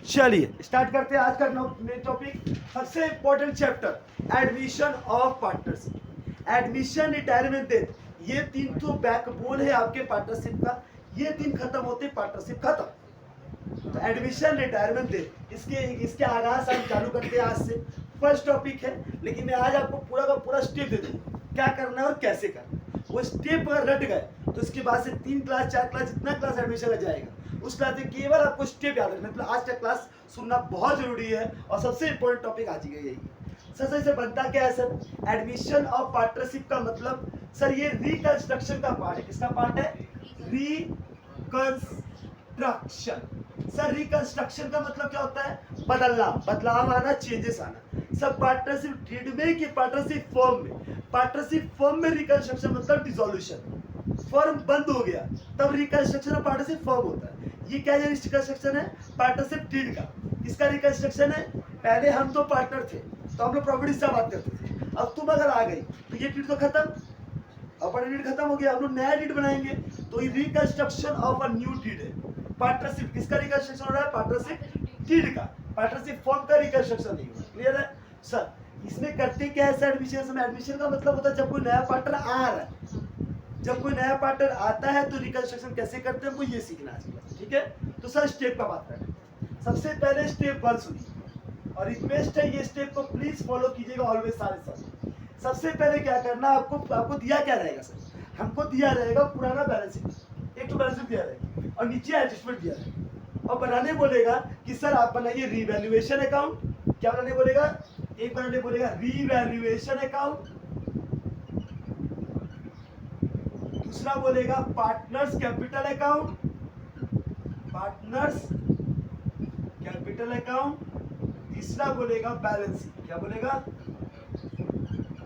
चलिए स्टार्ट करते हैं आज का मेन टॉपिक। सबसे important chapter admission of partnership. Admission, retirement, death, ये तीन तो बैकबोन है आपके पार्टनरशिप का। ये तीन खत्म होते पार्टनरशिप खत्म। तो एडमिशन, रिटायरमेंट, डेथ, इसके इसके आगाज हम चालू करते हैं आज से। फर्स्ट टॉपिक है, लेकिन मैं आज आपको पूरा का पूरा स्टेप दे दूंगा क्या करना है और कैसे करना है। वो स्टेप अगर रट गए तो इसके बाद से 3 क्लास 4 क्लास जितना क्लास एडमिशन का जाएगा उस क्लास में केवल आपको स्टेप याद रखना। मतलब आज का क्लास सुनना बहुत जरूरी है और सबसे इंपॉर्टेंट टॉपिक आज का यही है। सर से बनता क्या है सर? एडमिशन ऑफ पार्टनरशिप का मतलब सर ये रिकंस्ट्रक्शन का पार्ट है। किसका पार्ट है? रिकंस्ट्रक्शन। सर रिकंस्ट्रक्शन का मतलब क्या होता है? बदलना, बदलाव आना, चेंजेस आना। सब पार्टनरशिप डीड में कि पार्टनरशिप फॉर्म में? पार्टनरशिप फॉर्म में रिकंस्ट्रक्शन मतलब डिसोल्यूशन। फॉर्म बंद हो गया तब रिकंस्ट्रक्शन ऑफ पार्टनरशिप फॉर्म होता है। ये क्या रिकंस्ट्रक्शन है? पार्टनरशिप डीड का। किसका रिकंस्ट्रक्शन है? पहले हम तो पार्टनर थे तो हम लोग प्रॉपर्टी से बात करते थे। अब तुम अगर आ गई तो ये डीड तो खत्म, अपना डीड खत्म हो गया, हम लोग नया डीड बनाएंगे। तो ये reconstruction of a new deed है। पार्टनरशिप किसका रिकंस्ट्रक्शन हो रहा है? पार्टनरशिप डीड का। पार्टनरशिप फॉर्म का रिकंस्ट्रक्शन नहीं हुआ। क्लियर है सर? इसमें करते क्या है सर? एडमिशन में एडमिशन का मतलब होता है जब कोई नया पार्टनर आ रहा है, जब कोई नया पार्टनर आता है तो रिकंस्ट्रक्शन कैसे करते हैं हमको ये सीखना है। ठीक है, तो सर स्टेप का बात करें। सबसे पहले स्टेप 1 सुनिए और रिक्वेस्ट है ये स्टेप को प्लीज फॉलो कीजिएगा ऑलवेज सारे साथ। सबसे पहले क्या करना आपको दिया क्या रहेगा सर? हमको दिया रहेगा पुराना बैलेंस शीट, एक तो बैलेंस शीट दिया रहेगा और नीचे एडजस्टमेंट दिया रहेगा और बनाने बोलेगा कि सर आप बनाइए रीवैल्यूएशन अकाउंट। क्या बनाने बोलेगा? एक बनाने बोलेगा रीवैल्यूएशन अकाउंट, दूसरा बोलेगा partners capital account, partners capital account, तीसरा बोलेगा बैलेंस शीट। क्या बोलेगा?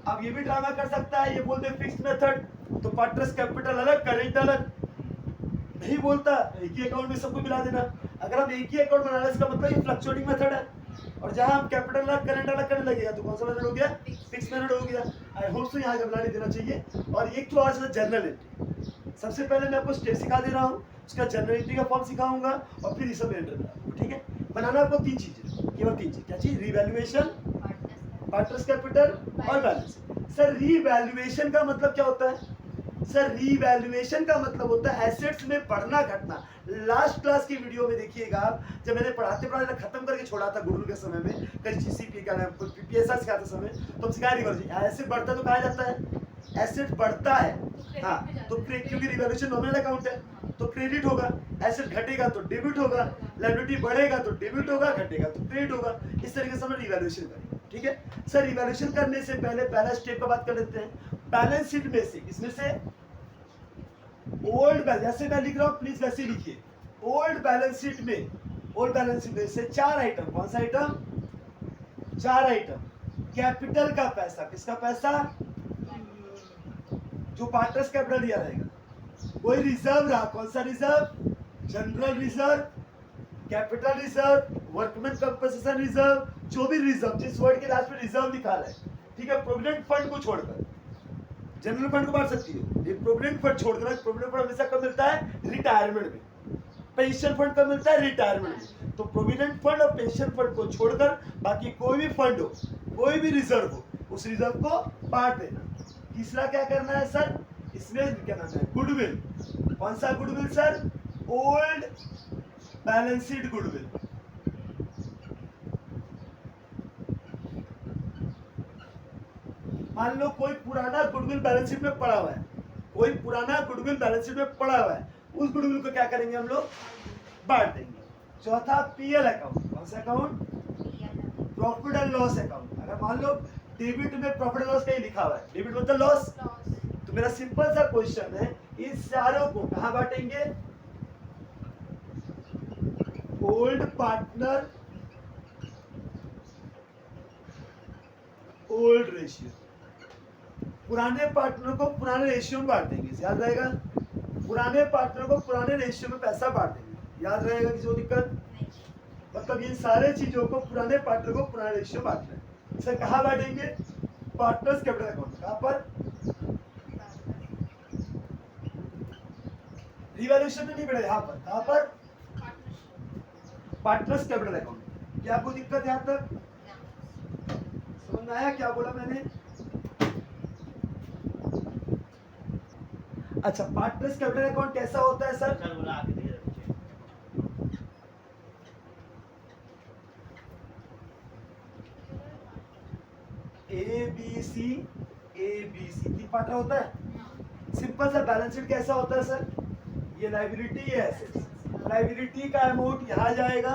अब ये भी ड्रामा कर सकता है, ये बोलते फिक्स्ड मेथड तो पार्टनर्स कैपिटल अलग, करेंट अलग। नहीं बोलता एक ही अकाउंट में सबको मिला देना। अगर हम एक ही अकाउंट बना रहे हैं इसका मतलब ये फ्लक्चुएटिंग मेथड है। और जहां हम कैपिटल अलग करेंट अलग करने लगेगा तो कौन सा मेथड हो गया? फिक्स मेथड हो गया। आई होप सो यहाँ जब नहीं देना चाहिए। और एक तो आज जनरल एंट्री। सबसे पहले मैं आपको स्टेप सिखा दे रहा हूँ, उसका जनरल एंट्री का फॉर्म सिखाऊंगा और फिर इसे एंटर कराऊंगा। ठीक है, बनाना आपको 3 चीजें, केवल 3 चीज। क्या चीज? रिवैल्यूएशन, पार्टनर्स कैपिटल और बैलेंस। सर रिवैल्यूएशन का मतलब क्या होता है? सर रीवैल्यूएशन का मतलब होता है एसेट्स में बढ़ना घटना। लास्ट क्लास की वीडियो में देखिएगा आप, जब मैंने पढ़ाते पढ़ाते खत्म करके छोड़ा था गुरु के समय में, कहीं जीसीपी का पीपीएसआर सिखाते समय, तो हम सिखाया रिवैल्यूएशन। एसेट बढ़ता है तो कहा जाता है एसेट बढ़ता है। हाँ, तो क्योंकि रिवैल्यूएशन नॉमिनल अकाउंट है तो क्रेडिट होगा, एसेट घटेगा तो डेबिट होगा, लायबिलिटी बढ़ेगा तो डेबिट होगा, घटेगा तो क्रेडिट होगा। इस तरीके से हम रिवैल्यूएशन करेंगे। ठीक है सर, रिवैल्यूएशन करने से पहले पहला स्टेप का बात कर लेते हैं। बैलेंस शीट में से, इसमें से ओल्ड बैलेंस, जैसे मैं लिख रहा हूं प्लीज वैसे लिखिए। ओल्ड बैलेंस शीट में, ओल्ड बैलेंस शीट में से 4 आइटम, कौन सा आइटम? 4 आइटम। कैपिटल का पैसा, किसका पैसा? जो पार्टनर्स कैपिटल दिया रहेगा। कोई रिजर्व रहा, कौन सा reserve? General reserve, capital reserve, workman compensation reserve, जो भी रिजर्व, जिस वर्ड के लास्ट में रिजर्व लिखा है, ठीक है, प्रोविडेंट फंड को छोड़कर। जनरल फंड को बांट सकती है, ये प्रोविडेंट फंड छोड़कर। प्रोविडेंट फंड हमेशा कब मिलता है? रिटायरमेंट में। पेंशन फंड कब मिलता है? रिटायरमेंट में। तो प्रोविडेंट फंड और पेंशन फंड को छोड़कर बाकी कोई भी फंड हो, कोई भी रिजर्व हो, उस रिजर्व को बांट देना। तीसरा क्या करना है सर? इसमें क्या नाम है? गुडविल। कौन सा goodwill sir? Old balance sheet goodwill. मान लो कोई पुराना गुडविल बैलेंस शीट में पड़ा हुआ है, कोई पुराना गुडविल बैलेंस शीट में पड़ा हुआ है, उस गुडविल को क्या करेंगे हम लोग? बांट देंगे। चौथा पीएल अकाउंट, कौन सा account? Profit and loss account. अगर मान लो डेबिट में प्रॉफिट एंड लॉस कहीं लिखा हुआ है, डेबिट मतलब लॉस, तो मेरा सिंपल सा क्वेश्चन है, इन सारों को कहां बांटेंगे? Old partner old ratio. पुराने पार्टनर को पुराने रेशियो में बांट देंगे, याद रहेगा? पुराने पार्टनर को पुराने रेशियो में पैसा बांट देंगे, याद रहेगा? किसी को दिक्कत? मतलब ये सारे चीजों को पुराने पार्टनर को पुराने रेशियो में बांट रहे हैं। सर कहाँ बांटेंगे? Partners capital account. कहाँ पर? रिवैल्यूएशन में नहीं बढ़े, यहाँ पर। कहाँ पर? Partners capital account. क्या कोई दिक्कत यहां तक? समझ में आया क्या बोला मैंने? अच्छा, पार्टनर्स कैपिटल अकाउंट कैसा होता है सर? ABC तीन पार्टनर होता है। सिंपल सा बैलेंस शीट कैसा होता है सर? ये लायबिलिटी, ये एसेट्स। लायबिलिटी का अमाउंट यहाँ जाएगा,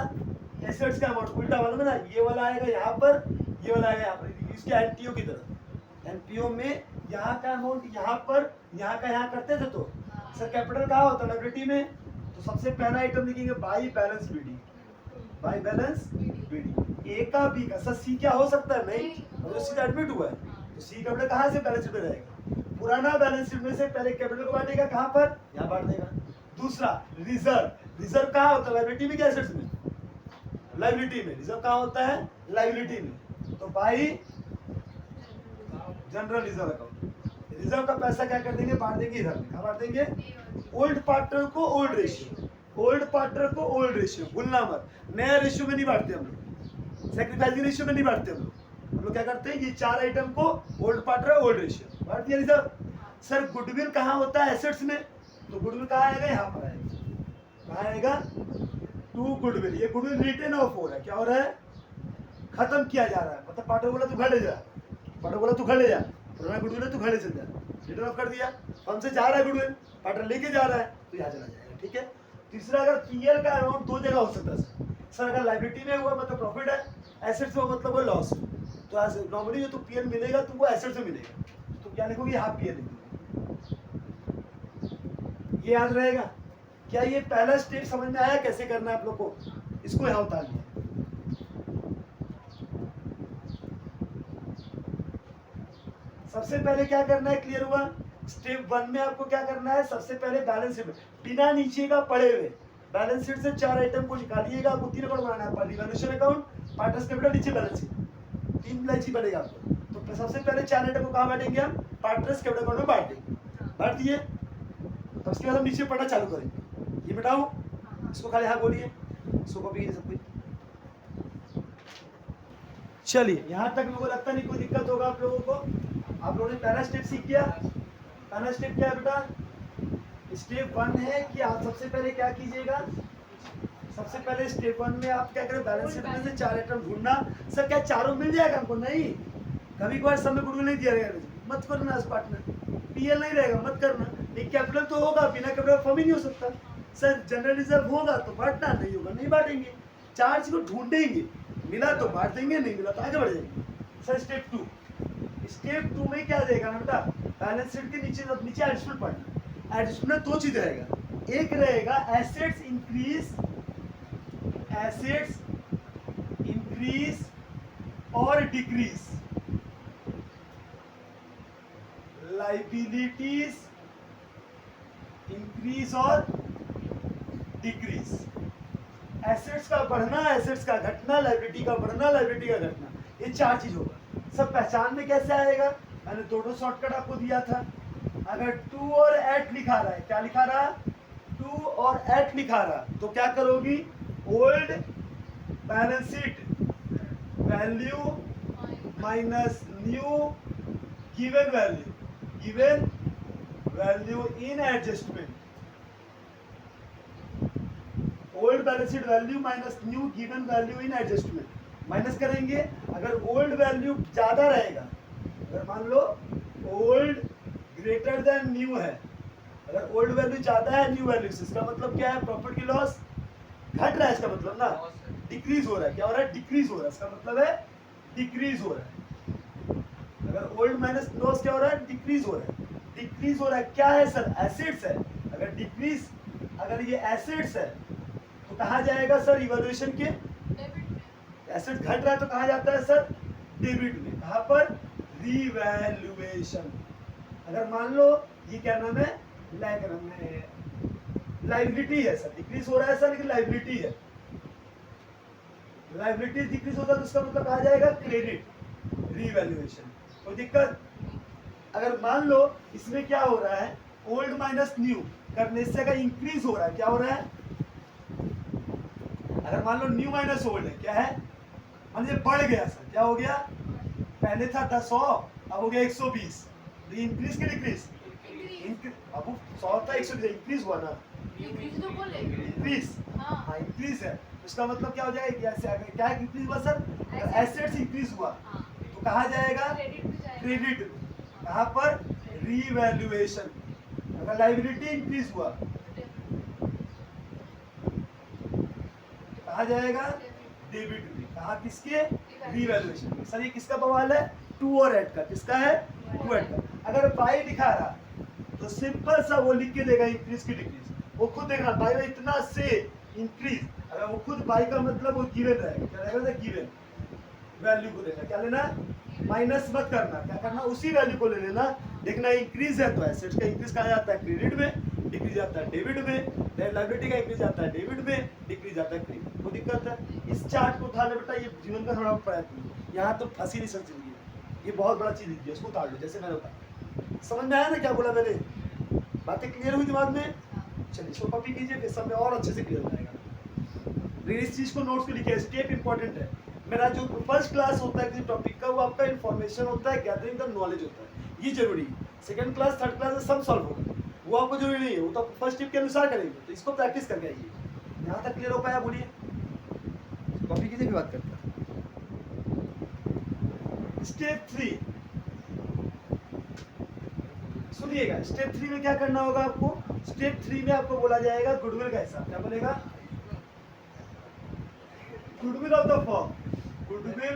एसेट्स का अमाउंट उल्टा वाला में ना, ये वाला आएगा यहाँ पर, ये वाला आएगा यहाँ पर, इसके एनपीओ की तरह। एनपीओ में यहाँ का अमाउंट यहाँ पर, यहाँ का यहाँ करते थे तो सर कैपिटल कहाँ होता है? लायबिलिटी में। तो सबसे पहला आइटम लिखेंगे by balance BD, by balance BD. A का बी का, सर सी क्या हो सकता है? नहीं, और सी एडमिट हुआ है तो सी कैपिटल कहाँ से बैलेंस शीट में रहेगा? पुराना बैलेंस शीट में से पहले कैपिटल को बांटेगा, कहाँ पर? यहाँ बांट देगा। दूसरा रिजर्व, रिजर्व कहाँ होता है? लायबिलिटी में, एसेट्स में? लायबिलिटी में। रिजर्व कहाँ होता है? लायबिलिटी में। तो by general reserve account, reserve का पैसा क्या कर देंगे? बांट देंगे इधर में। कहाँ बांट देंगे? ओल्ड पार्टनर को ओल्ड रेशियो, ओल्ड पार्टनर को ओल्ड रेशियो, भूलना मत। नया रेशियो में नहीं बांटते हम लोग, सैक्रिफाइसिंग रेशियो में नहीं बांटते हम लोग क्या करते हैं? ये चार आइटम को ओल्ड पार्टनर ओल्ड रेशियो बांट दिया रिजर्व। सर गुडविल कहाँ होता है? एसेट्स में। तो गुडविल कहाँ आएगा? यहाँ पर आएगा। कहाँ आएगा? To goodwill. ये गुडविल रिटर्न ऑफ हो रहा है, क्या हो रहा है? खत्म किया जा रहा है। मतलब पार्टनर बोला तू घर ले जा, पार्टनर बोला तू घर ले जा, पुराना गुडविल है तू घर ले चल जा, रिटर्न ऑफ कर दिया। हमसे जा रहा है गुडविल, पार्टनर लेके जा रहा है तो यहाँ चला जाएगा। ठीक है। तीसरा, अगर पीएल का अमाउंट दो जगह हो सकता है सर। अगर लायबिलिटी में हुआ मतलब प्रॉफिट है, एसेट्स में मतलब वो लॉस है। तो नॉर्मली जो तो पीएल मिलेगा तो वो एसेट्स में मिलेगा, तो क्या लिखोगे? हाफ पीएल लिखोगे। ये याद रहेगा। क्या ये पहला स्टेप समझ में आया कैसे करना है आप लोग को? इसको यहाँ उतार लिया। सबसे पहले क्या करना है? क्लियर हुआ? स्टेप 1 में आपको क्या करना है? सबसे पहले बैलेंस शीट बिना नीचे का पड़े हुए बैलेंस शीट से चार आइटम को निकालिएगा। आपको तीन अकाउंट बनाना है, रिवैल्यूएशन अकाउंट, पार्टनर्स कैपिटल, नीचे बैलेंस शीट, तीन ब्लैंक बनेगा आपको। तो सबसे पहले चार आइटम को कहाँ बांटेंगे हम? पार्टनर्स कैपिटल अकाउंट में बांट देंगे। बांट दिए तो उसके बाद हम नीचे पढ़ना चालू करेंगे। ये बताओ, इसको खाली हाँ बोलिए, इसको कॉपी कीजिए सब कुछ। चलिए यहाँ तक मेरे को लगता नहीं कोई दिक्कत होगा आप लोगों को। आप लोगों ने पहला स्टेप सीख गया। पहला स्टेप क्या है बेटा? स्टेप 1 है कि आप सबसे पहले क्या कीजिएगा? सबसे पहले स्टेप 1 में आप क्या करें? बैलेंस शीट में से चार आइटम ढूंढना। सर क्या चारों मिल जाएगा हमको? नहीं, कभी कभार सब में गुडविल नहीं दिया रहेगा, मत करना। इस पार्टनर पीएल नहीं रहेगा, मत करना। एक कैपिटल तो होगा, बिना कैपिटल फॉर्म ही नहीं हो सकता। सर जनरल रिजर्व होगा तो बांटना, नहीं होगा नहीं बांटेंगे। चार चीज को ढूंढेंगे, मिला तो बांट देंगे, नहीं मिला तो आगे बढ़ जाएंगे। सर स्टेप 2, स्टेप 2 में क्या देगा ना बेटा? बैलेंस शीट के नीचे एडजस्टमेंट पढ़ना। एडजस्टमेंट दो चीज रहेगा, एक रहेगा एसेट्स इंक्रीज, एसेट्स इंक्रीज और डिक्रीज, लाइबिलिटीज इंक्रीज और डिक्रीज। एसेट्स का बढ़ना, एसेट्स का घटना, लाइबिलिटी का बढ़ना, लाइबिलिटी का घटना, ये चार चीज होगा। सब पहचान में कैसे आएगा? मैंने दोनों शॉर्टकट आपको दिया था। अगर 2 और 8 लिखा रहा है, क्या लिखा रहा? 2 और 8 लिखा रहा, तो क्या करोगी? Old balance sheet value minus new given value, given value in adjustment. Old balance sheet value minus new given value in adjustment, minus करेंगे। अगर ओल्ड वैल्यू ज्यादा रहेगा, अगर मान लो ओल्ड ग्रेटर देन न्यू है, अगर ओल्ड वैल्यू ज्यादा है न्यू वैल्यू से, इसका मतलब क्या है? प्रॉफिट की लॉस घट रहा है, इसका मतलब ना डिक्रीज हो रहा है। क्या हो रहा है? डिक्रीज हो रहा है, इसका मतलब है डिक्रीज हो रहा है। अगर ओल्ड माइनस लॉस क्या हो रहा है? डिक्रीज हो रहा है। डिक्रीज हो रहा है, क्या है सर? एसेट्स है। अगर डिक्रीज, अगर ये एसेट्स है तो कहाँ जाएगा सर? इवैल्यूएशन के। एसेट घट रहा है तो कहाँ जाता है सर? डेबिट में। कहाँ पर? रिवैल्यूएशन। अगर मान लो ये क्या नाम है? लाइबिलिटी है सर, डिक्रीज हो रहा है सर, लेकिन लाइबिलिटी है, लाइबिलिटी डिक्रीज होता है तो उसका मतलब कहा जाएगा? Credit, revaluation. कोई दिक्कत? अगर मान लो इसमें क्या हो रहा है? ओल्ड माइनस न्यू करने से अगर इंक्रीज हो रहा है, क्या हो रहा है? अगर मान लो न्यू माइनस ओल्ड है, क्या है, मान लीजिए बढ़ गया सर, क्या हो गया, पहले था 100 अब हो गया 120, तो इंक्रीज के डिक्रीज, अब वो 100 था 120 इंक्रीज हुआ ना, इंक्रीज, हाँ इंक्रीज है, इसका मतलब क्या हो जाएगा, क्या इंक्रीज हुआ सर, एसेट्स इंक्रीज हुआ तो कहा जाएगा क्रेडिट, कहाँ पर, रीवैल्यूएशन। अगर लाइबिलिटी इंक्रीज हुआ कहा जाएगा डेबिट भी, कहा किसके, रीवैल्यूएशन। सर ये किसका बवाल है, टू और एड का, किसका है, टू एड का। अगर बाई दिखा रहा तो सिंपल सा वो लिख के देगा इंक्रीज की डिक्रीज, वो खुद देखना बाई में इतना से इंक्रीज, अगर वो खुद बाई का मतलब वो गिवन रहेगा, क्या रहेगा, गिवन वैल्यू को लेना, क्या लेना, माइनस मत करना, क्या करना, उसी वैल्यू को ले लेना। देखना इंक्रीज है तो एसेट्स का इंक्रीज कहा जाता है क्रेडिट में, डिक्रीज आता है डेबिट में, लायबिलिटी का इंक्रीज आता है डेबिट में, डिक्रीज आता है क्रेडिट। कोई दिक्कत है, इस चार्ट को उठा ले बेटा, ये जीवन का थोड़ा प्रयत्न, यहाँ तो फंसी नहीं सकती जिंदगी, ये बहुत बड़ा चीज है, इसको उतार लो जैसे मैंने बताया। समझ में आया ना क्या बोला मैंने, बातें क्लियर हुई दिमाग में, चलिए इसको कॉपी कीजिए, फिर सब में और अच्छे से क्लियर हो जाएगा। इस चीज को नोट्स पे लिखिए, स्टेप इंपॉर्टेंट है। मेरा जो फर्स्ट क्लास होता है किसी टॉपिक का, वो आपका इन्फॉर्मेशन होता है, गैदरिंग द नॉलेज होता है, ये जरूरी है। सेकंड क्लास थर्ड क्लास में सब सॉल्व होगा, वो आपको जरूरी नहीं है, वो तो फर्स्ट टिप के अनुसार करेंगे, तो इसको प्रैक्टिस करके आइए। यहाँ तक क्लियर हो पाया, बोलिए, कॉपी कीजिए, बात करते हैं। स्टेप 3 सुनिएगा, स्टेप 3 में क्या करना होगा आपको, स्टेप 3 में आपको बोला जाएगा गुडविल का हिसाब, क्या बोलेगा, goodwill of the firm, goodwill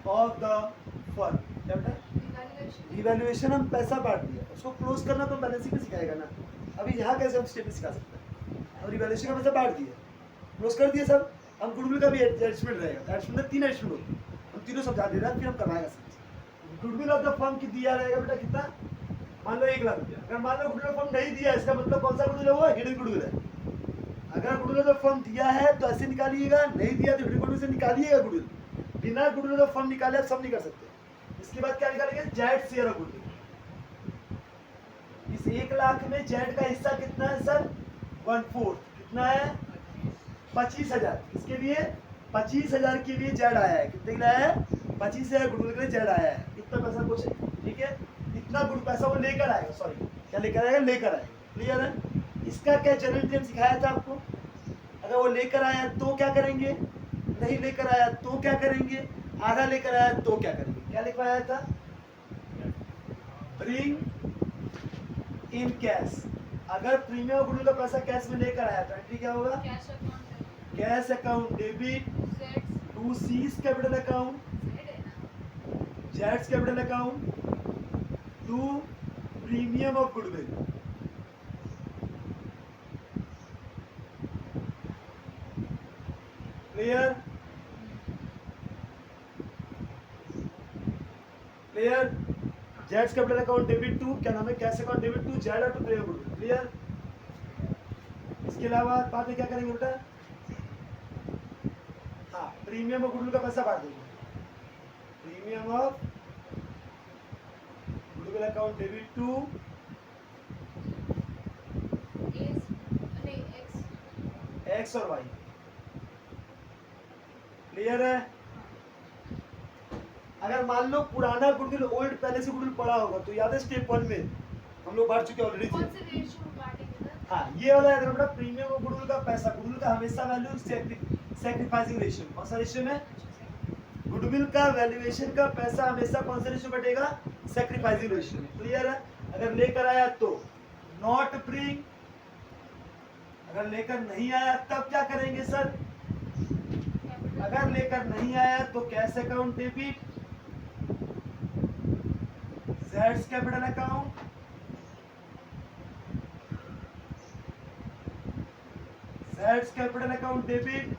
of the firm, क्या बेटा, इवैल्यूएशन हम पैसा बांट दिया, उसको क्लोज करना तो बैलेंसिंग में सिखाएगा ना, अभी यहाँ कैसे हम स्टेप में सिखा सकते हैं, और इवैल्यूएशन का पैसा बांट दिया, क्लोज कर दिया सब, हम गुडविल का भी एडजस्टमेंट रहेगा, एडजस्टमेंट में 3 एडजस्टमेंट होते हैं, हम तीनों समझा दे रहे हैं, फिर हम करवाएगा सब। गुडविल ऑफ द फर्म की दिया रहेगा बेटा कितना, मान लो 1 लाख रुपया, अगर मान लो गुडविल ऑफ फर्म नहीं दिया, इसका मतलब कौन सा गुडविल है, हिडन गुडविल है। अगर गुडविल ऑफ फर्म दिया है तो ऐसे निकालिएगा, नहीं दिया तो हिडन गुडविल से निकालिएगा गुडविल, बिना गुडविल ऑफ फर्म निकाले आप सब नहीं कर सकते। इसके बाद क्या निकालेंगे, जेड शेयर ऑफ गुडविल, इस 1 लाख में जेड का हिस्सा कितना है सर, 1/4, कितना है, 25,000, इसके लिए 25,000 के लिए जेड आया है, कितने के लिए आया है, 25,000 गुडविल के लिए जेड आया है, इतना पैसा कुछ है, ठीक है, इतना गुड पैसा वो लेकर आएगा, सॉरी क्या लेकर आएगा, लेकर आएगा, क्लियर है। इसका क्या जनरल थ्योरम सिखाया था आपको, अगर वो लेकर आया तो क्या करेंगे, नहीं लेकर आया तो क्या करेंगे, आधा लेकर आया तो क्या करेंगे, क्या लिखवाया था, ब्रिंग इन कैश, अगर प्रीमियम गुडविल का पैसा कैश में लेकर आया तो एंट्री क्या होगा, cash account debit to seize capital account, Jades capital account to premium of goodwill, clear, clear, Jades capital account debit to क्या नाम है, cash account debit to Z और टू प्रीमियम गुडविल, क्लियर। इसके अलावा बाद में क्या करेंगे बेटा, हाँ प्रीमियम ऑफ गुडविल का पैसा बांट देंगे, premium of goodwill account debit to X और वाई, क्लियर है। अगर मान लो पुराना गुडविल ओल्ड पहले से गुडविल पड़ा होगा तो याद है स्टेप 1 में हम लोग बांट चुके ऑलरेडी थे, हाँ ये वाला याद रखना, प्रीमियम और गुडविल का पैसा, गुडविल का हमेशा वैल्यू सैक्रिफाइसिंग रेशियो, कौन सा रेशियो में, गुडविल का वैल्यूएशन का पैसा हमेशा कौन सा रेशियो बटेगा, सैक्रिफाइसिंग रेशियो में, क्लियर है। अगर लेकर आया तो नॉट ब्रिंग, अगर लेकर नहीं आया तब क्या करेंगे सर, अगर लेकर नहीं आया तो cash account debit, Jades capital account, Jades capital account debit,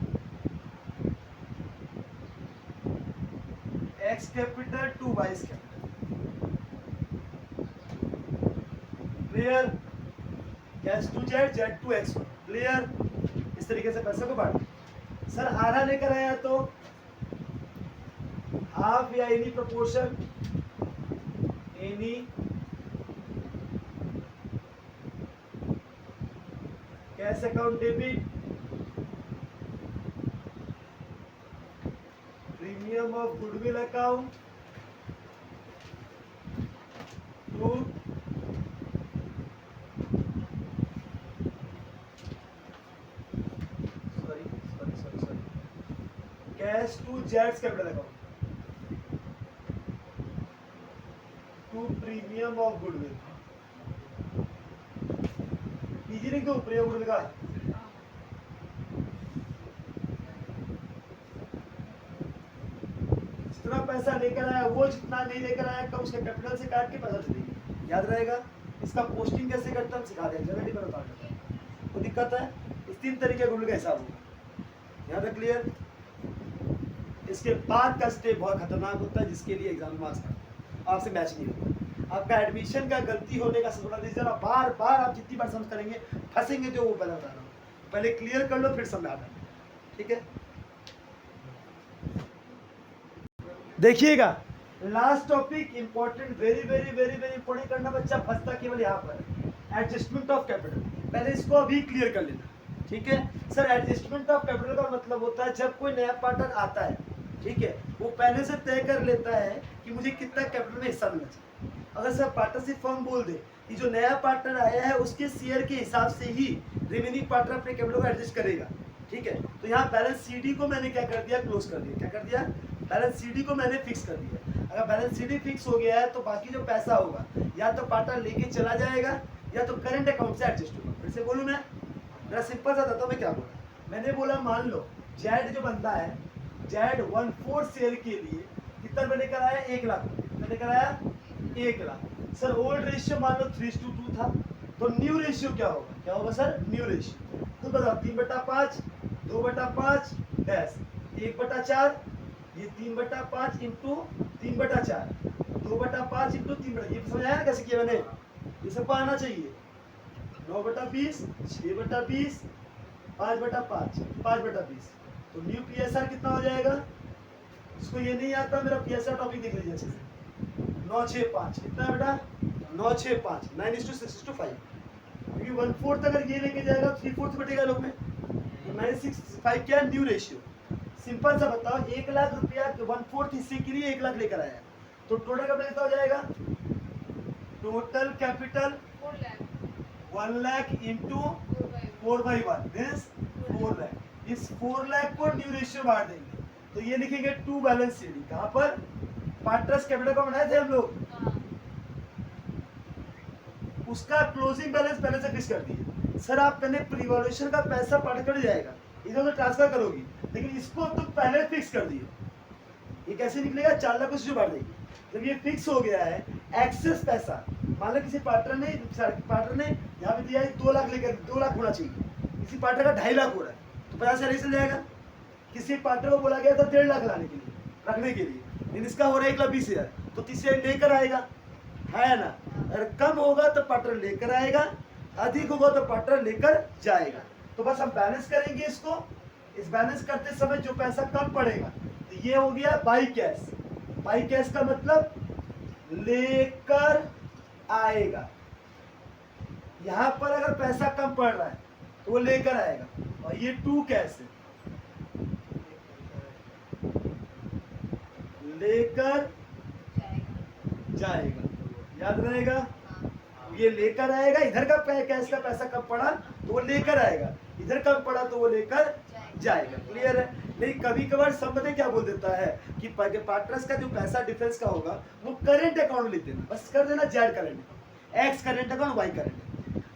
x capital to vice capital, clear, cash to Z, Z to x, clear. इस तरीके से पैसे को बांट, सर आधा लेकर आया तो हाफ या any proportion, any cash account debit premium of goodwill account to cash to जेड्स capital account to premium of goodwill. Easy नहीं क्यों प्रीमियम गुडविल का? जितना पैसा लेकर आया वो जितना नहीं लेकर आया कम उसके कैपिटल से काट के पैसा चलेगी। याद रहेगा। इसका पोस्टिंग कैसे करता हम सिखा देंगे, जल्दी करो ताकि तो दिक्कत है। इस 3 तरीके गुडविल का हिसाब होगा। याद है? क्लियर? इसके बाद का स्टेप बहुत खतरनाक होता है जिसके लिए एग्जाम मार्क्स आपसे मैच नहीं होता। आपका एडमिशन का गलती होने का सबसे बड़ा रीजन, बार बार आप जितनी बार समझ करेंगे फंसेंगे जो वो पहले बता रहा हूँ। पहले क्लियर कर लो फिर समझाना, ठीक है? देखिएगा last topic important, very very very very important करना। बच्चा फंसता केवल यहाँ पर, एडजस्टमेंट ऑफ कैपिटल। पहले इसको अभी क्लियर कर लेना, ठीक है? सर एडजस्टमेंट ऑफ कैपिटल का मतलब होता है जब कोई नया पार्टनर आता है, ठीक है, वो पहले से तय कर लेता है कि मुझे कितना कैपिटल में हिस्सा मिलना चाहिए। अगर सर पार्टनरशिप फर्म बोल दे कि जो नया पार्टनर आया है उसके शेयर के हिसाब से ही रिमेनिंग पार्टनर अपने कैपिटल को एडजस्ट करेगा, ठीक है? तो यहाँ बैलेंस सीडी को मैंने क्या कर दिया, क्लोज कर दिया। क्या कर दिया? बैलेंस सीडी को मैंने फिक्स कर दिया। अगर बैलेंस सीडी फिक्स हो गया है तो बाकी जो पैसा होगा या तो पार्टनर लेके चला जाएगा या तो करंट अकाउंट से एडजस्ट होगा। फिर से बोलूँ मैं, मेरा सिंपल सा था मैं क्या बोला? मैंने बोला मान लो जेड जो बंदा है, जेड 1/4 शेयर के लिए कितना रुपये लेकर आया? 1 लाख। कितना लेकर आया? 1 लाख। सर ओल्ड रेशियो मान लो 3:2 था, तो न्यू रेशियो क्या होगा? क्या होगा सर? न्यू रेशियो तो बताओ 3/5, 2/5 डैश 1/4, ये 3/5 इंटू 3/4, 2/5 इंटू 3/, ये समझ आया कैसे किया मैंने? ये सबको आना चाहिए। 9/20, 6/20, 5/5, 5/20। तो न्यू पीएसआर कितना हो जाएगा? इसको ये नहीं आता, मेरा पीएसआर टॉपिक देख लीजिए अच्छे से। 965 कितना है बेटा? 965, 9:6:5। क्योंकि 1/4 अगर ये लेके जाएगा 3/4 बटेगा लोग में, तो 965 क्या? New ratio. सिंपल सा बताओ, 1 लाख रुपया 1/4 हिस्से के लिए 1 लाख लेकर आया, तो टोटल कैपिटल कितना हो जाएगा? Total capital 1 lakh into 4/1 means 4 lakh. इस 4 लाख को न्यू रेशियो बांट देंगे तो ये लिखेंगे टू बैलेंस सीडी। कहां पर? पार्टनर्स कैपिटल को बनाए थे हम लोग, उसका क्लोजिंग बैलेंस पहले से फिक्स कर दिए। सर आप पहले प्रीवैल्यूएशन का पैसा पार्टनर जाएगा, इधर तो ट्रांसफर करोगी, लेकिन इसको तुम पहले फिक्स कर दिए। ये कैसे निकलेगा? 4 लाख उससे बांट देगी। जब ये फिक्स हो गया है, एक्सेस पैसा मान लो किसी पार्टनर ने यहाँ पे दिया है 2 लाख लेकर, 2 लाख होना चाहिए, किसी पार्टनर का 2.5 लाख हो रहा है तो 50,000 चल जाएगा। किसी पार्टनर को बोला गया था 1.5 लाख लाने के लिए, रखने के लिए, लेकिन इसका हो रहा है 1,20,000, तो 30,000 लेकर आएगा, है ना? अगर कम होगा तो पार्टनर लेकर आएगा, अधिक होगा तो पार्टनर लेकर जाएगा। तो बस हम बैलेंस करेंगे इसको। इस बैलेंस करते समय जो पैसा कम पड़ेगा तो ये हो गया बाई कैश। बाई कैश का मतलब लेकर आएगा। यहां पर अगर पैसा कम पड़ रहा है तो वो लेकर आएगा, और ये टू कैश है, लेकर जाएगा। याद रहेगा? ये लेकर आएगा, इधर का कैश का पैसा कम पड़ा तो वो लेकर आएगा, इधर कम पड़ा तो वो लेकर जाएगा। क्लियर है? नहीं कभी कभार सब पता क्या बोल देता है कि पार्टनर्स का जो पैसा डिफरेंस का होगा वो करंट अकाउंट में लिख देना, बस कर देना Z current account, X current account, Y current.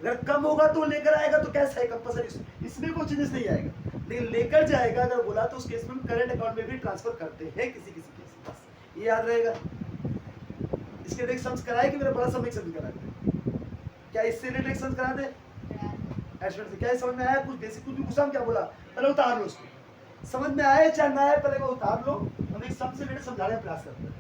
अगर कम होगा तो लेकर आएगा तो कैश है कंपल्सरी, इसमें कोई चेंजेस नहीं आएगा, लेकिन लेकर जाएगा अगर बोला तो उस केस में करंट अकाउंट में भी ट्रांसफर करते हैं किसी किसी केस में। बस ये याद रहेगा। इसके रिलेटेड सम्स कराए कि मेरा बड़ा सम एक समझ करा दे? क्या इससे रिलेटेड सम्स करा दे? एस्टिमेट से क्या समझ में आया? कुछ बेसिक कुछ भी पूछा क्या बोला? पहले उतार लो उसको, समझ में आए चाहे ना आए पहले वो उतार लो। हम एक सम से रिलेटेड समझाने का प्रयास करते हैं।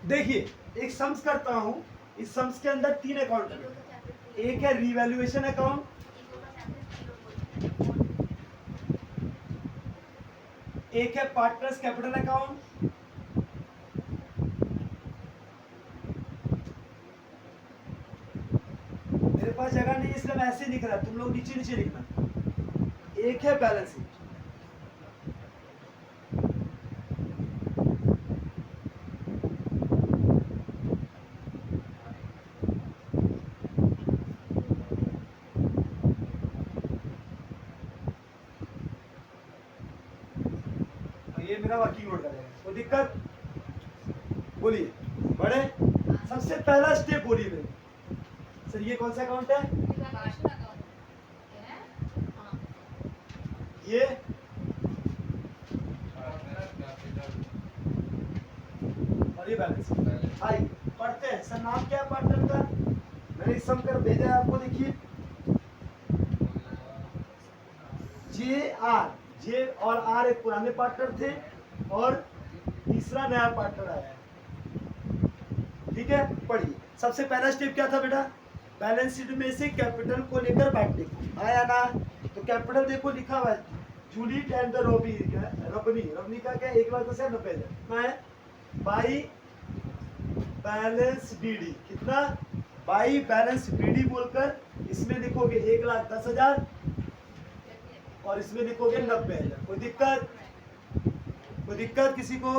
देखिए एक सम्स करता हूं, इस सम्स के अंदर 3 अकाउंट है। एक है रिवैल्यूएशन अकाउंट, एक है पार्टनर्स कैपिटल अकाउंट, मेरे पास जगह नहीं इसलिए मैं ऐसे लिख रहा, तुम लोग नीचे नीचे लिखना। एक है बैलेंस शीट। ये मेरा वर्किंग नोट करेगा, कोई दिक्कत? बोलिए बड़े, सबसे पहला स्टेप बोलिए मेरे सर, ये कौन सा अकाउंट है? ये और ये बैलेंस। आइए पढ़ते हैं। सर नाम क्या है पार्टनर का? मैंने सम कर भेजा है आपको, देखिए जे और आर एक पुराने पार्टनर थे और तीसरा नया पार्टनर आया है। ठीक है, पढ़िए। सबसे पहला स्टेप क्या था बेटा? बैलेंस शीट में से कैपिटल को लेकर बांटने को, आया ना? तो कैपिटल देखो लिखा हुआ है, जूलियट एंड द रबनी का क्या 1,10,90,000 कितना है? बाई बैलेंस बीडी, कितना? बाई बैलेंस बीडी बोलकर इसमें लिखोगे 1,10,000 और इसमें लिखोगे 90,000। कोई दिक्कत? कोई दिक्कत किसी को?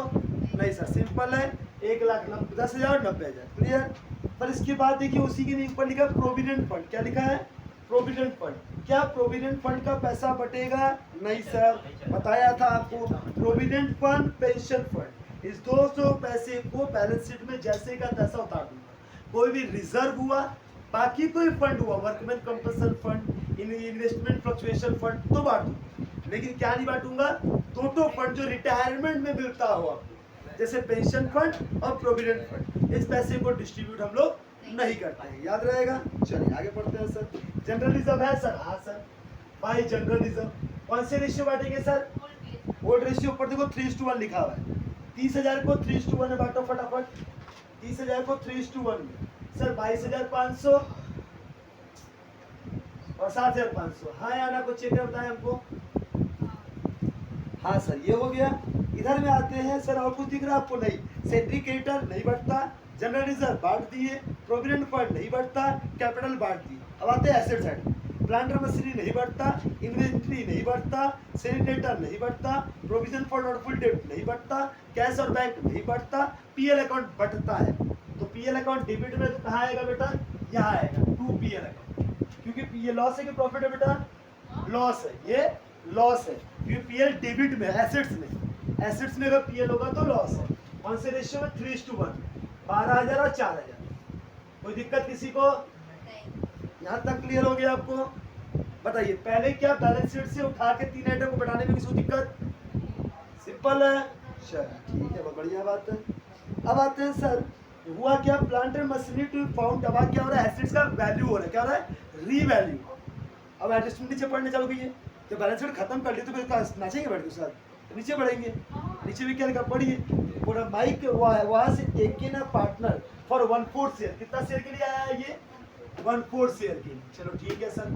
नहीं सर, सिंपल है, 1,10,000 90,000, क्लियर? पर इसके बाद देखिए उसी के ऊपर लिखा प्रोविडेंट फंड। क्या लिखा है? Provident fund. क्या प्रोविडेंट फंड का पैसा बटेगा? नहीं सर, बताया था आपको, प्रोविडेंट फंड पेंशन फंड, इस 200 पैसे को बैलेंस शीट में जैसे का तैसा उतार दूंगा। कोई भी रिजर्व हुआ, बाकी कोई फंड हुआ, workman compulsion fund, investment fluctuation fund, तो बांट दूंगा। लेकिन क्या नहीं बांटूंगा? दो फंड जो रिटायरमेंट में मिलता हो आपको, जैसे पेंशन फंड और प्रोविडेंट फंड, इस पैसे को डिस्ट्रीब्यूट हम लोग नहीं करते हैं, याद रहेगा? चलिए आगे पढ़ते हैं सर। जनरल रिजर्व है सर? हाँ सर, बाई जनरल रिजर्व कौन से रेशियो बांटेंगे सर? Old ratio. ऊपर देखो 3:1 लिखा हुआ है। 30,000 को 3:1 में बांटो फटाफट। 30,000 को 3:1 में सर 22,500 और 7,500। हाँ या ना, कुछ चेक कर बताएं हमको। हाँ सर, ये हो गया। इधर में आते हैं सर, और कुछ दिख रहा है आपको? नहीं। सेंट्री क्रेडिटर नहीं बढ़ता, जनरल रिजर्व बांट दिए, प्रोविडेंट फंड नहीं बढ़ता, कैपिटल बांट दिए। अब आते हैं एसेट साइड। प्लांटर मशीनरी नहीं बढ़ता, इन्वेंट्री नहीं बढ़ता, सैनिटेटर नहीं बढ़ता, प्रोविजन फॉर डॉटफुल डेब्ट नहीं बढ़ता, कैश और बैंक नहीं बढ़ता, पीएल अकाउंट बढ़ता है। तो पीएल अकाउंट डेबिट में तो कहाँ आएगा बेटा? यहाँ आएगा, टू पीएल अकाउंट। क्योंकि पीएल लॉस है कि प्रॉफिट है बेटा? लॉस है, ये लॉस है, क्योंकि पीएल डेबिट में, एसेट्स में। एसेट्स में अगर पीएल होगा तो लॉस है। कौन से रेशियो में? 3:1, 12,000 और 4,000। कोई दिक्कत किसी को? यहाँ तक क्लियर हो गया आपको? बताइए पहले क्या बैलेंस शीट से उठा के 3 आइटम को बढ़ाने में किसी को दिक्कत? सिंपल है, चलिए ठीक है, बहुत बढ़िया बात है। अब आते हैं सर, हुआ क्या? Plant and machinery to found. अब क्या हो रहा है? एसेट्स का वैल्यू हो रहा है, क्या हो रहा है? रीवैल्यू। अब एडजस्टमेंट नीचे पढ़ने चलो भैया, जब बैलेंस शीट खत्म कर ली तो फिर नाचेंगे बैठ के सर, नीचे बढ़ेंगे। नीचे भी क्या लिखा? पढ़िए पूरा। माइक वहां से taken a partner for 1/4 share. कितना शेयर के लिए आया है ये? 1/4 शेयर के लिए। चलो ठीक है sir.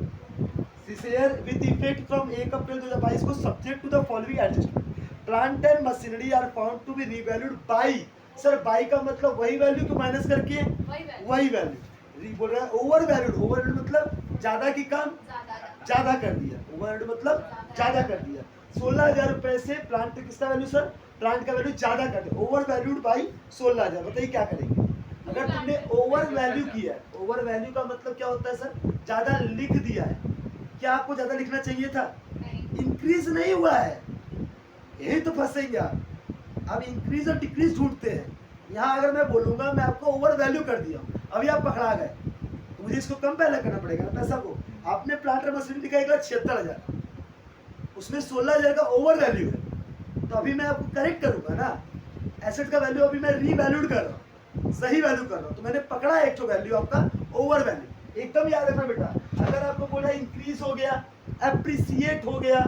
Share with effect from 1 April 2022 को subject to the following adjustment. Plant and machinery are found to be revalued by. Sir by का मतलब वही वैल्यू को माइनस करके वही वैल्यू बोल रहा है। ओवर वैल्यूड, ओवर वैल्यूड मतलब ज्यादा की कम, ज्यादा कर दिया। ओवर वैल्यूड मतलब ज्यादा कर दिया। 16,000 रुपए से प्लांट किसका वैल्यू सर? प्लांट का वैल्यू ज्यादा कर दिया, ओवर वैल्यूड बाई 16,000। बताइए क्या करेंगे? अगर तुमने ओवर वैल्यू किया है, ओवर वैल्यू का मतलब क्या होता है सर? ज्यादा लिख दिया है। क्या आपको ज्यादा लिखना चाहिए था? इंक्रीज नहीं हुआ है, यही तो फंसेंगे आप। अब इंक्रीज और डिक्रीज ढूंढते हैं। यहाँ अगर मैं बोलूंगा मैं आपको ओवर वैल्यू कर दिया, अभी आप पकड़ा गए, तो मुझे इसको कम पहले करना पड़ेगा ना पैसा को। आपने प्लांट मशीनरी लिखा 1,76,000, उसमें 16,000 का ओवर वैल्यू है, तो अभी मैं आपको करेक्ट करूंगा ना। एसेट का वैल्यू अभी मैं रीवैल्यूड कर रहा हूँ, सही वैल्यू कर रहा हूँ, तो मैंने पकड़ा एक तो वैल्यू आपका ओवर वैल्यू। एकदम याद रखना बेटा, अगर आपको बोला इंक्रीज हो गया, एप्रिसिएट हो गया,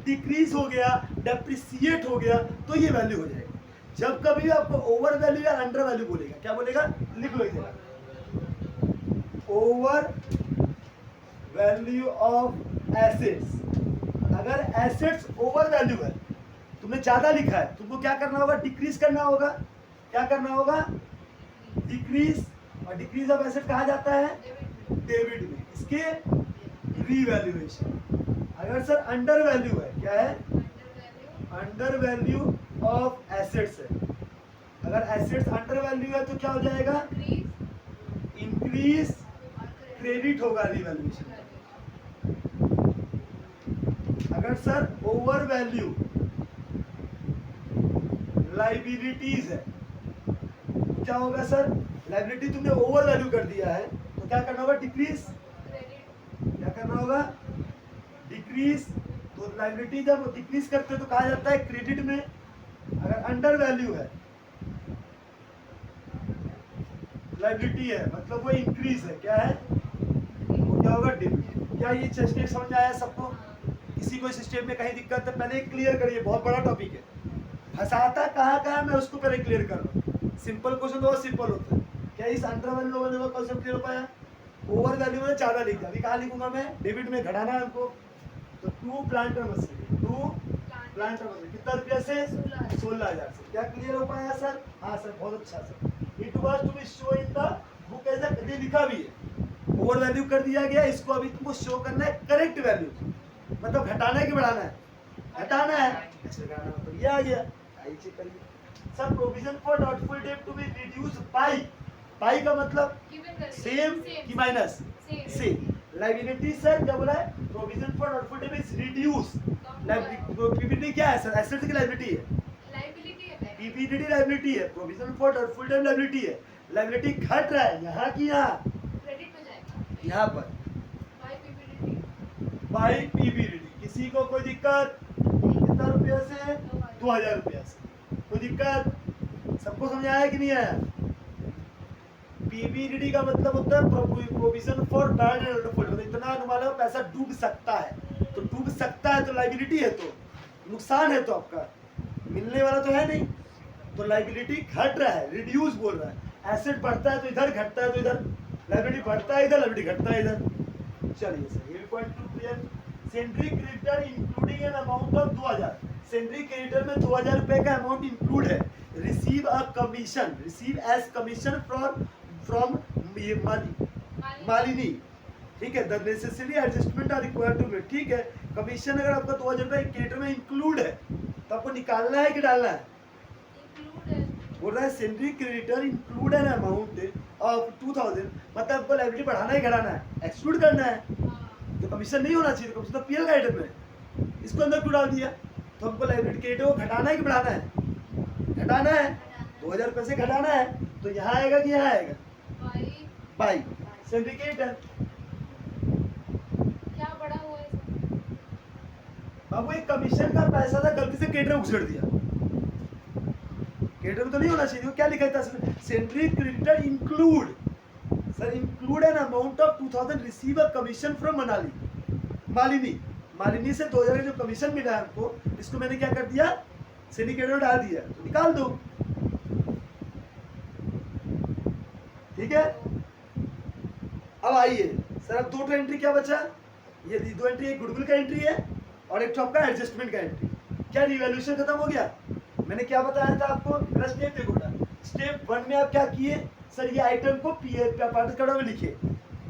डिक्रीज हो गया, डेप्रिसिएट हो गया, तो ये वैल्यू हो जाएगा। जब कभी भी आपको ओवर वैल्यू या अंडर वैल्यू बोलेगा, क्या बोलेगा? लिख लो इधर, ओवर वैल्यू ऑफ एसेट्स। अगर एसेट्स ओवर वैल्यू है, तुमने ज्यादा लिखा है, तुमको क्या करना होगा? डिक्रीज करना होगा। क्या करना होगा? डिक्रीज। और डिक्रीज ऑफ एसेट कहा जाता है? डेबिट में, इसके रीवैल्यूएशन। अगर सर अंडर वैल्यू है, क्या है, अंडर वैल्यू ऑफ एसेट्स है, अगर एसेट्स अंडर वैल्यू है तो क्या हो जाएगा, इंक्रीज क्रेडिट होगा रिवैल्यूएशन। अगर सर ओवर वैल्यू लाइबिलिटीज है क्या होगा सर, लाइबिलिटी तुमने ओवर वैल्यू कर दिया है तो क्या करना होगा, डिक्रीज, क्या करना होगा, डिक्रीज। तो लाइबिलिटी जब डिक्रीज करते हैं तो कहा जाता है क्रेडिट में। अगर अंडर वैल्यू है लाइबिलिटी है मतलब वो इंक्रीज है, क्या है, वो क्या होगा, डेबिट। क्या ये स्टेप समझ में आया सबको? किसी को इस स्टेप में कहीं दिक्कत है पहले क्लियर करिए, बहुत बड़ा टॉपिक है, फंसाता कहाँ कहाँ मैं उसको पहले क्लियर कर रहा हूँ। सिंपल क्वेश्चन तो बहुत सिंपल होता है। क्या इस अंडर वैल्यू वाले का कॉन्सेप्ट क्लियर हो पाया? ओवर वैल्यू में ज्यादा लिख दिया, अभी कहाँ लिखूंगा मैं, डेबिट में घटाना है हमको, तो 2 प्लांटर मशीन, 2 प्लांटर मशीन कितना रुपया से, 16,000 से। क्या क्लियर हो पाया सर? हाँ सर, बहुत अच्छा sir. It was to be show in the book as a, लिखा भी है, ओवर वैल्यू कर दिया गया, इसको अभी तुमको शो करना है करेक्ट वैल्यू, मतलब घटाना है कि बढ़ाना है, घटाना है, घटाना मतलब ये आ गया। आइए चेक करिए sir, provision for doubtful debt to be reduce by, पाई का मतलब सेम की माइनस, सेम। लायबिलिटी सर क्या बोला है, provision for doubtful date is reduce. PPD क्या है सर, एसेट की लायबिलिटी है, पीपीडी लायबिलिटी है, provision for doubtful date liability है। लायबिलिटी घट रहा है यहाँ की यहाँ, क्रेडिट में जाएगा यहाँ पर बाय पीपीडी। किसी को कोई दिक्कत? कितना रुपया से, 2,000 रुपया से, कोई दिक्कत? सबको समझ आया कि नहीं आया? पीपीडी का मतलब होता है provision for bad and doubtful, मतलब इतना अनुमान है पैसा डूब सकता है, तो डूब सकता है तो लायबिलिटी है, तो नुकसान है, तो आपका मिलने वाला तो है नहीं, तो लायबिलिटी घट रहा है, रिड्यूस बोल रहा है। एसेट बढ़ता है तो इधर, घटता है तो इधर, लायबिलिटी बढ़ता है इधर, लायबिलिटी घटता है इधर। चलिए सर, ये point to clear. Sundry creditor including an amount of 2,000, sundry creditor में 2,000 रुपए का अमाउंट इंक्लूड है। Receive a commission, receive as commission from Malini, ठीक है, the necessary adjustment are required to make, ठीक है। कमीशन अगर आपका 2,000 रुपए क्रेडिटर में इंक्लूड है तो आपको निकालना है कि डालना है? बोल रहा है sundry creditor include an amount of 2,000, मतलब आपको लायबिलिटी बढ़ाना है, घटाना है, एक्सक्लूड करना है, तो कमीशन नहीं होना चाहिए, कमीशन तो पीएल का आइटम है, इसको अंदर क्यों डाल दिया? तो हमको लायबिलिटी क्रेडिटर को घटाना है कि बढ़ाना है? घटाना है, 2,000 रुपए से घटाना है, तो यहाँ आएगा कि यहाँ आएगा, बाई सेंट्री क्रेडिटर। क्या बड़ा हुआ है अब वो एक कमीशन का पैसा था, गलती से क्रेडिटर में घुसेड़ दिया, क्रेडिटर में तो नहीं होना चाहिए, वो क्या लिखा था sundry creditor include, sir include an amount of 2,000 receive a commission from Malini, Malini से 2,000 जो कमीशन मिला है हमको, इसको मैंने क्या कर दिया, सेंट्री क्रेडिटर डाल दिया, तो निकाल दो, ठीक है। अब आइए सर, अब 2 एंट्री क्या बचा, ये 2 एंट्री, एक गुडविल का एंट्री है और एक टॉप का एडजस्टमेंट का एंट्री। क्या रिवैल्यूएशन खत्म हो गया? मैंने क्या बताया था आपको, मेरा स्टेप देखो ना, स्टेप 1 में आप क्या किए सर, ये आइटम को पार्टिस कार्ड में लिखे,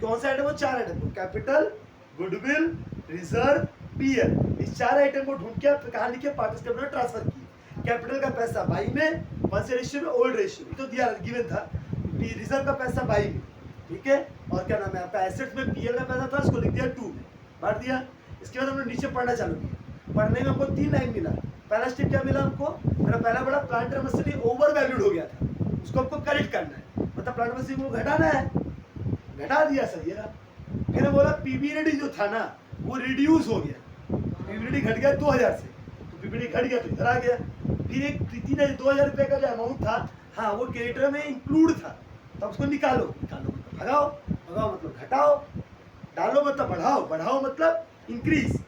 कौन सा आइटम हो, 4 आइटम को, कैपिटल, गुडविल, रिजर्व, पीएल, इस 4 आइटम को ढूंढ के आप कहाँ लिखे, पार्टिस कार्ड में ट्रांसफर किए। कैपिटल का पैसा बाई में, कौन से रेशियो में, ओल्ड रेशियो, ये तो दिया गिवन था। रिजर्व का पैसा बाई में, ठीक है, और क्या नाम है आपका, एसेट्स में पीएल का पैसा था, उसको लिख दिया 2 में, बांट दिया। इसके बाद हमने नीचे पढ़ना चालू किया, पढ़ने में हमको 3 लाइन मिला। पहला स्टेप क्या मिला हमको, मेरा पहला बड़ा प्लांटर मशीनरी ओवर वैल्यूड हो गया था, उसको हमको करेक्ट करना है, मतलब प्लांटर मशीनरी को घटाना है, घटा दिया सर, ये रहा। फिर बोला पीपीडी जो था ना वो रिड्यूस हो गया, पीपीडी घट गया 2,000 से, तो पीपीडी घट गया तो इधर आ गया। फिर एक 2,000 रुपए का जो अमाउंट था, हाँ वो क्रेडिटर में इंक्लूड था, तो उसको निकालो, निकालो मतलब भगाओ, भगाओ मतलब घटाओ, डालो मतलब बढ़ाओ, बढ़ाओ मतलब इंक्रीज,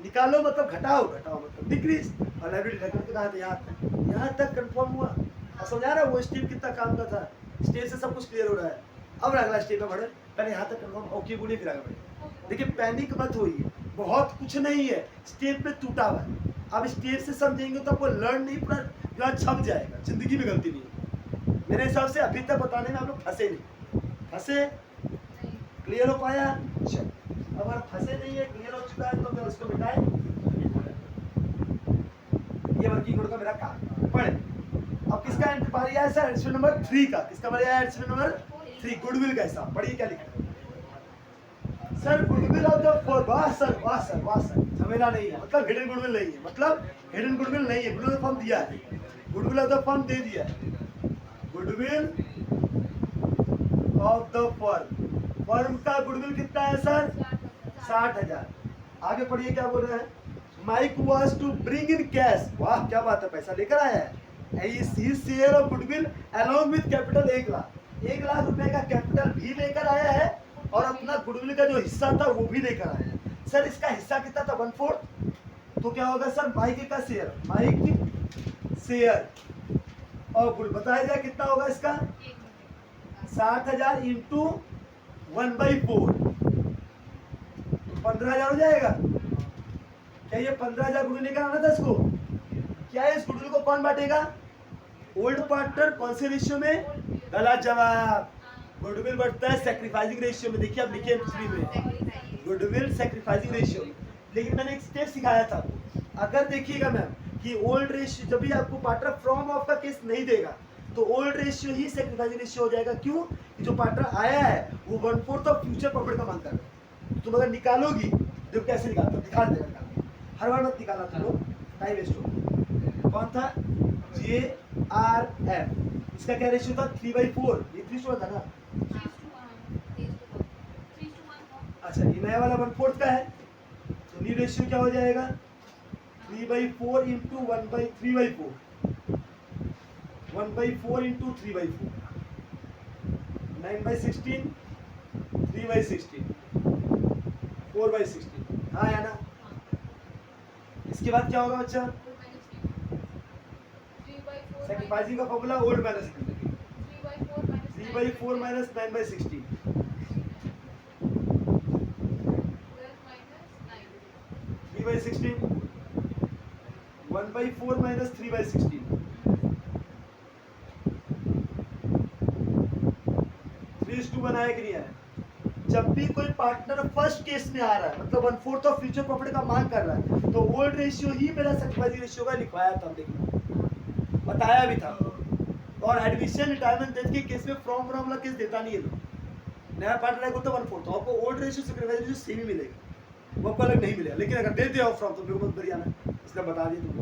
निकालो मतलब घटाओ, घटाओ मतलब डिक्रीज। और लायबिलिटी रखते कहाँ थे, यहाँ तक कंफर्म हुआ। और समझा रहा है वो स्टेप कितना काम का था, स्टेप से सब कुछ क्लियर हो रहा है। अब अगला स्टेप में बढ़े, पहले यहाँ तक कंफर्म, ओके बोलिए, फिर आगे बढ़े। देखिए पैनिक मत होइए, बहुत कुछ नहीं है, स्टेप में टूटा हुआ है। अब स्टेप से समझेंगे तो आपको लर्न नहीं, पूरा छप जाएगा, जिंदगी में गलती नहीं है। मेरे हिसाब से अभी तक बताने में आप लोग फंसे नहीं, फंसे, क्लियर हो पाया? चल, अब अगर फंसे नहीं है, क्लियर हो चुका है, तो और उसको मिटाए। ये वर्किंग नोट का मेरा काम पढ़े। अब किसका बारी आया सर? एडिशन नंबर 3 का। किसका बारी आया? एडिशन नंबर 3 गुडविल का हिसाब। पढ़िए क्या लिखा है sir? Goodwill of the for. वाह सर, वाह सर, वाह सर। झमेला नहीं है, मतलब हिडन गुडविल नहीं है, मतलब हिडन गुडविल नहीं है। गुडविल फॉर्म दिया है, गुडविल ऑफ द फॉर्म दे दिया है। Goodwill of the firm, firm का गुडविल कितना है सर? 60,000। आगे पढ़िए क्या बोल रहे हैं? Mike was to bring in cash. वाह क्या बात है, पैसा लेकर आया है। His share of goodwill along with capital 1 lakh, 1 lakh रुपए का कैपिटल भी लेकर आया है और अपना गुडविल का जो हिस्सा था वो भी लेकर आया है। सर इसका हिस्सा कितना था? 1/4। तो क्या होगा सर? माइक का शेयर, माइक शेयर और गुड बताया जाए कितना होगा इसका? 60,000 इंटू 1/4 तो 15,000 हो जाएगा। क्या ये 15,000 गुडविल लेकर आना था इसको? क्या इस गुडविल को कौन बांटेगा? Old partner. कौन से रेशियो में? गलत जवाब। गुडविल बढ़ता है सैक्रिफाइसिंग रेशियो में। देखिए आप लिखिए पिछली में गुडविल सैक्रिफाइसिंग रेशियो। लेकिन मैंने एक स्टेप सिखाया था, अगर देखिएगा मैम कि ओल्ड रेशियो जब भी आपको पार्टनर फ्रॉम ऑफ का केस नहीं देगा तो ओल्ड रेशियो ही सैक्रिफाइसिंग रेशियो हो जाएगा। क्यों? कि जो पार्टनर आया है वो 1/4 ऑफ फ्यूचर प्रॉफिट का मांगता है। तुम अगर निकालोगी तो कैसे निकालता? दिखा देगा, हर बार मत निकालना तुम लोग, टाइम वेस्ट होगा। कौन था? JRM। इसका क्या रेशियो था? 3/4। ये 3:1 था ना? अच्छा ये नया वाला 1/4 का है तो न्यू रेशियो क्या हो जाएगा? 3/4 इंटू 3/4, 1/4 इंटू 3/4, 9/16, 3/16, 4/16। हाँ या ना? इसके बाद क्या होगा बच्चा? सैक्रिफाइसिंग का formula old minus 3/4 minus 9/16, 3/16, 1/4 minus 3/16, 3:1 आया कि नहीं आया? जब भी कोई पार्टनर फर्स्ट केस में आ रहा है मतलब 1/4 ऑफ फ्यूचर प्रॉफिट का मांग कर रहा है तो ओल्ड रेशियो ही मेरा सैक्रिफाइसिंग रेशियो का लिखवाया था, देखना बताया भी था। और एडमिशन रिटायरमेंट डेथ के केस में फ्रॉम वाला केस देता नहीं है लोग। नया पार्टनर को तो 1/4 तो आपको old ratio sacrificing ratio same ही मिलेगा, वो आपको अलग नहीं मिलेगा। लेकिन अगर देते हो फ्रॉम तो मेरे को मत बढ़िया ना, इसका बता दिए तुम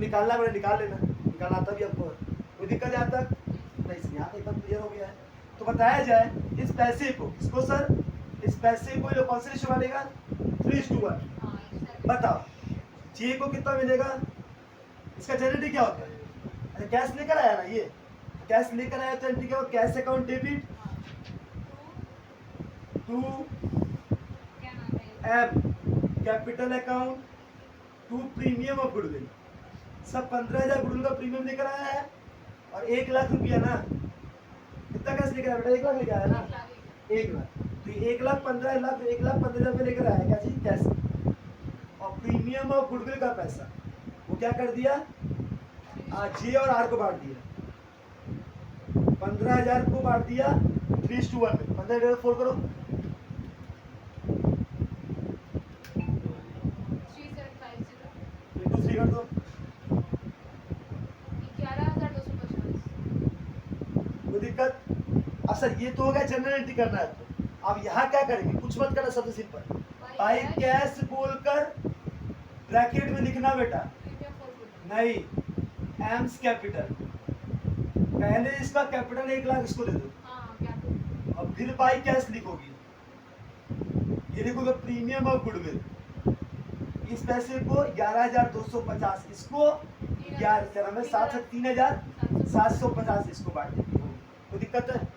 निकालना मैंने निकाल लेना, निकालना आता भी आपको। कोई दिक्कत यहाँ तक नहीं? यहाँ तक एकदम क्लियर हो गया है। तो बताया जाए इस पैसे को, इसको सर इस पैसे को जो कौन से रेशियो बनेगा? 3:1। बताओ जे को कितना मिलेगा? इसका जनरेटिव क्या होता है? अच्छा कैश लेकर आया ना, ये कैश लेकर आया तो एंट्री क्या होगा? Cash account debit to M capital account to premium of goodwill. सब 15,000 गुडविल का प्रीमियम लेकर आया है और 1 लाख रुपया ना, कितना कैश लेकर आया बेटा? 1 लाख लेकर आया ना, 1 लाख। तो 1,15,000 1,15,000 रुपये लेकर आया। क्या चीज? कैश। और प्रीमियम और गुडविल का पैसा वो क्या कर दिया? जे और आर को बांट दिया, 15,000 को बांट दिया 3:1 में। 15,000 4 करो, 3 कर दो, कोई दिक्कत? अब सर ये तो हो गया जनरल एंट्री करना है तो अब यहाँ क्या करेंगे? कुछ मत करना, सबसे सिंपल बाई कैश बोलकर ब्रैकेट में लिखना बेटा। नहीं, एम्स कैपिटल, पहले इसका कैपिटल 1 लाख इसको दे दो और फिर बाई कैश लिखोगी। ये लिखोगे प्रीमियम और गुडविल। इस पैसे को 11,250 इसको 3,750 इसको बांट देंगे। कोई दिक्कत है?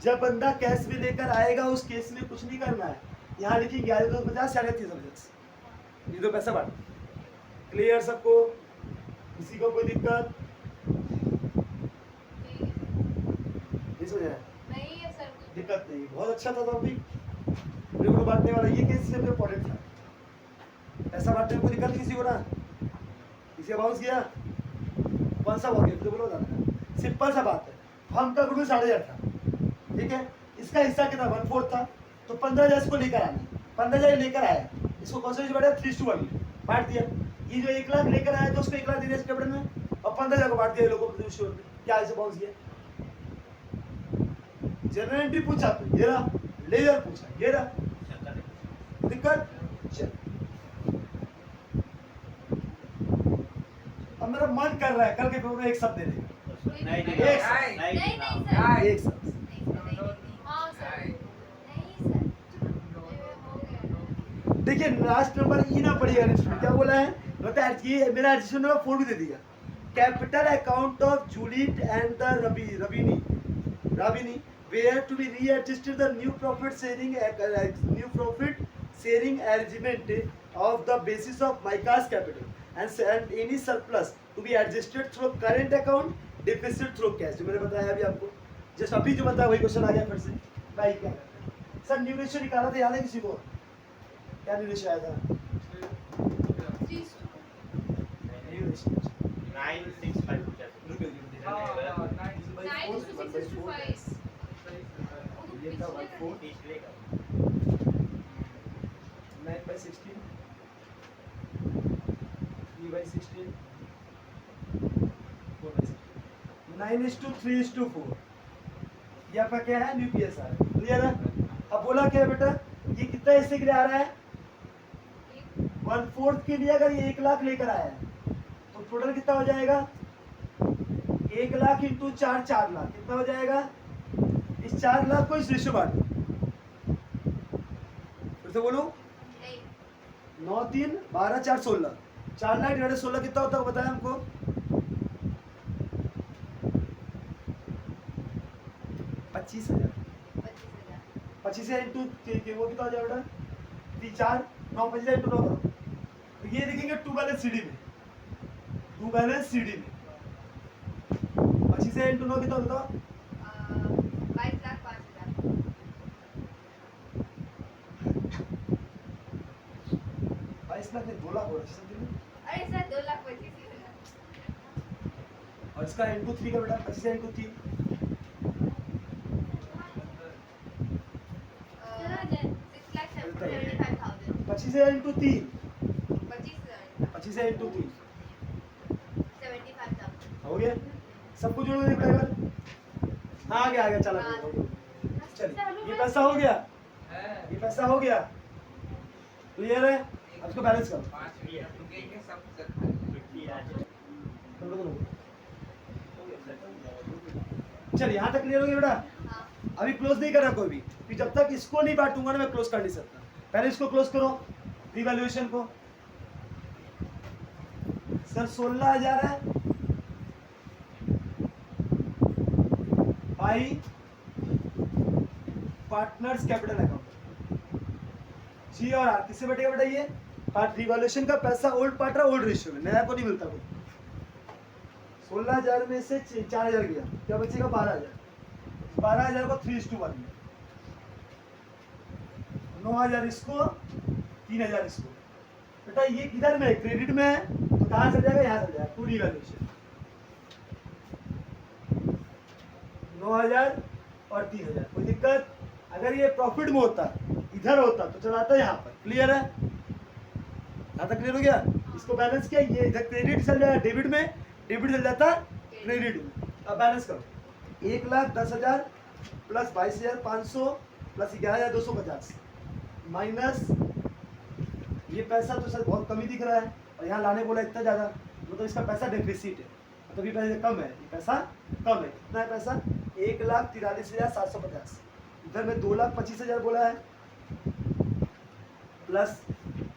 जब बंदा कैश में लेकर आएगा उस केस में कुछ नहीं करना है, यहाँ लिखिए 11,250 350 ये दो पैसा बांट। क्लियर सबको? किसी को कोई दिक्कत नहीं? हो जाए दिक्कत नहीं, बहुत अच्छा था टॉपिक, मेरे को बांटने वाला ये केस से इम्पोर्टेंट था। ऐसा बांटने में कोई दिक्कत किसी को ना? किसी का बाउंस किया? कौन सा बाउंस किया? बोलो ना, सिंपल सा बात है। हम का गुडविल 8,500 था, ठीक है? इसका हिस्सा कितना? 1/4 था, तो 15,000 इसको लेकर आना, 15,000 लेकर आया इसको कौन सा रेशियो बांटा 3:1 में बांट दिया। ये जो 1 लाख लेकर आया तो उसको 1 लाख देने से कैपिटल में और 15,000 को बांट दिया ये लोगों को रेशियो में। क्या ऐसे बाउंस किया? जनरल एंट्री पूछा तो ये रहा, लेजर पूछा ये रहा, दिक्कत चल। अब मेरा मन कर रहा है कल के पेपर में एक शब्द देने का, नहीं एक नहीं सर एक शब्द। हाँ सर नहीं सर हो गया देखिए लास्ट नंबर ई ना पड़ेगा इसमें, क्या बोला है बता ये मेरा एडिशन नंबर 4 भी दे दिया। Capital account of Juliet and the राबिनी where to be readjusted the new profit sharing arrangement of the basis of Micah's capital and any surplus to be adjusted through current account deficit through cash। जो मैंने बताया अभी आपको, just अभी जो बताया वही क्वेश्चन आ गया फिर से। भाई क्या सर न्यू रेशियो निकाला था, याद है किसी को? क्या न्यू रेशियो आया था? न्यू रेशियो 965 ये था 1/4 पिछलेगा 9/16 3/16 4/16 9:3:4। ये आपका क्या है? New PSR. क्लियर है? अब बोला क्या है बेटा, ये कितना हिस्से के लिए आ रहा है? 1/4 के लिए। अगर ये 1 लाख लेकर आया है तो टोटल कितना हो जाएगा? 1 लाख इंटू 4 4 लाख कितना हो जाएगा? इस 4 लाख को इस रेशियो बांट दो। फिर से बोलूं, 9 3 12 4 16 4 लाख डिवाइडेड 16 कितना होता है वो बताया हमको? 25,000। 25,000 इंटू वो कितना हो जाएगा बेटा? 3 4 9 25,000 इंटू 9 करो तो ये देखेंगे 2 बैलेंस सीडी में 25,000 इंटू 9 कितना बताओ? 22 लाख नहीं 2 लाख हो रहा है। अरे सर 2,25,000 और इसका इंटू 3 का बेटा 25,000 इंटू 3 25,000 इंटू 3 25,000 इंटू 3 हो गया। सब कुछ जोड़ देख लेगा। हाँ आ गया चला चलिए ये पैसा हो गया, ये पैसा हो गया तो ये रहे। अब इसको बैलेंस करो। चलिए यहाँ तक क्लियर हो गया बेटा। अभी क्लोज नहीं करना कोई भी, कि जब तक इसको नहीं बांटूंगा ना मैं क्लोज कर नहीं सकता। पहले इसको क्लोज करो रिवैल्यूएशन को। सर 16,000 है बाई पार्टनर्स कैपिटल अकाउंट जी और आर किससे बैठेगा बेटा? ये पार्ट रिवैल्यूएशन का पैसा ओल्ड पार्टनर ओल्ड रेशियो में, नया को नहीं मिलता कोई। 16,000 में से 4,000 गया, क्या बचेगा? 12,000। 12,000 को 3:1 में 9,000 इसको 3,000 इसको। बेटा ये किधर में? क्रेडिट में है तो कहाँ से जाएगा? यहाँ से जाएगा। टू रिवैल्यूएशन 9,000 और 3,000 कोई दिक्कत? अगर ये प्रॉफिट में होता इधर होता तो चलाता यहाँ पर। क्लियर है? यहाँ तक क्लियर हो गया। इसको बैलेंस किया, ये इधर क्रेडिट चल जाएगा डेबिट में, डेबिट चल जाता क्रेडिट में। अब बैलेंस करो 1,10,000 प्लस 22,500 प्लस 11,250 माइनस ये पैसा तो सर बहुत कम ही दिख रहा है और यहाँ लाने बोला इतना ज़्यादा, मतलब इसका पैसा डेफिसिट है, मतलब ये पैसा कम है, ये पैसा कम है। कितना है पैसा? 1,43,750। इधर में 2,25,000 बोला है प्लस